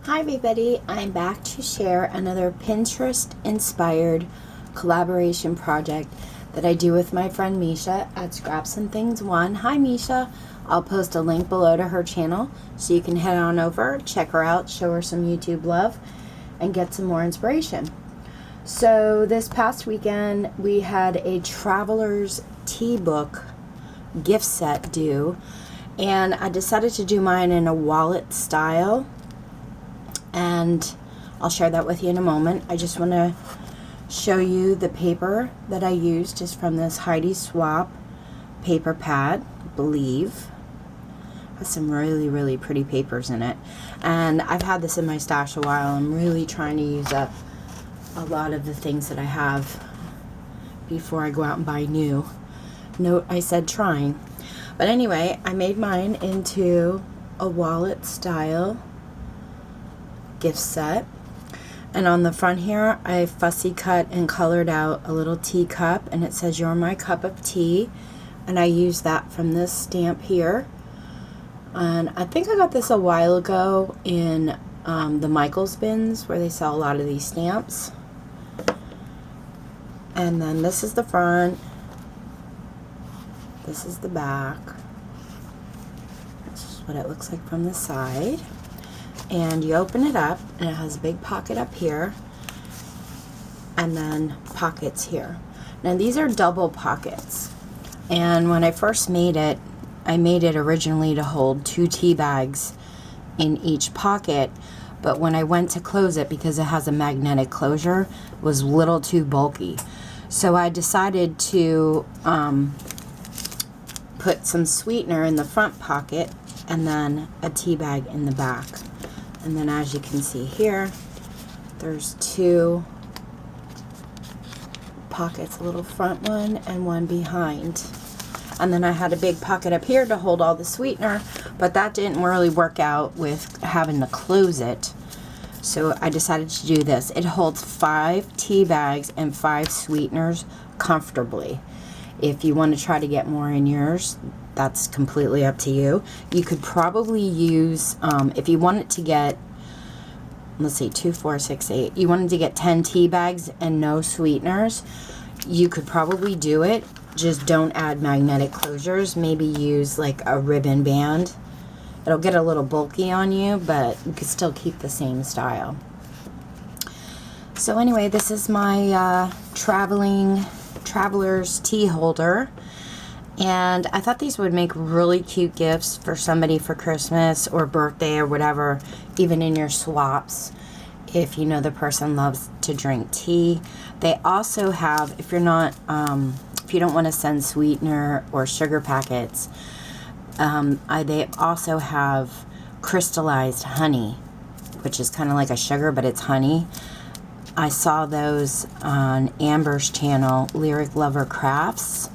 Hi everybody, I'm back to share another Pinterest inspired collaboration project that I do with my friend Misha at ScrapsandThings1. Hi Misha, I'll post a link below to her channel so you can head on over, check her out, show her some YouTube love, and get some more inspiration. So this past weekend we had a Traveler's Tea Book gift set due, and I decided to do mine in a wallet style, and I'll share that with you in a moment. I just want to show you the paper that I used is from this Heidi Swapp paper pad, I believe. Has some really pretty papers in it, and I've had this in my stash a while. I'm really trying to use up a lot of the things that I have before I go out and buy new. Note I said trying. But anyway, I made mine into a wallet style gift set, and on the front here I fussy cut and colored out a little teacup, and it says "You're my cup of tea," and I used that from this stamp here, and I think I got this a while ago in the Michaels bins where they sell a lot of these stamps. And then this is the front, this is the back, this is what it looks like from the side. And you open it up, and it has a big pocket up here, and then pockets here. Now these are double pockets, and when I first made it, I made it originally to hold 2 tea bags in each pocket, but when I went to close it, because it has a magnetic closure, it was a little too bulky. So I decided to put some sweetener in the front pocket and then a tea bag in the back. And then as you can see here, there's 2 pockets, a little front one and one behind. And then I had a big pocket up here to hold all the sweetener, but that didn't really work out with having to close it. So I decided to do this. It holds 5 tea bags and 5 sweeteners comfortably. If you want to try to get more in yours, that's completely up to you. You could probably use, if you wanted to get, let's see, 2, 4, 6, 8, you wanted to get 10 tea bags and no sweeteners, you could probably do it. Just don't add magnetic closures. Maybe use like a ribbon band. It'll get a little bulky on you, but you could still keep the same style. So anyway, this is my Traveler's tea holder, and I thought these would make really cute gifts for somebody for Christmas or birthday or whatever, even in your swaps if you know the person loves to drink tea. They also have, if you're not if you don't want to send sweetener or sugar packets, they also have crystallized honey, which is kind of like a sugar, but it's honey. I saw those on Amber's channel, Lyric Lover Crafts,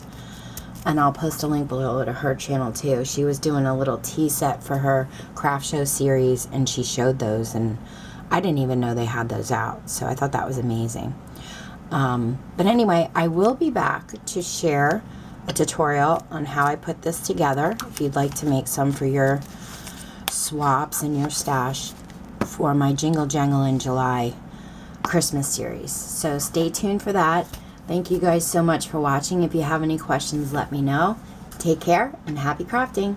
and I'll post a link below to her channel too. She was doing a little tea set for her craft show series, and she showed those, and I didn't even know they had those out, so I thought that was amazing. But anyway, I will be back to share a tutorial on how I put this together if you'd like to make some for your swaps and your stash for my Jingle Jangle in July Christmas series. So stay tuned for that. Thank you guys so much for watching. If you have any questions, let me know. Take care and happy crafting.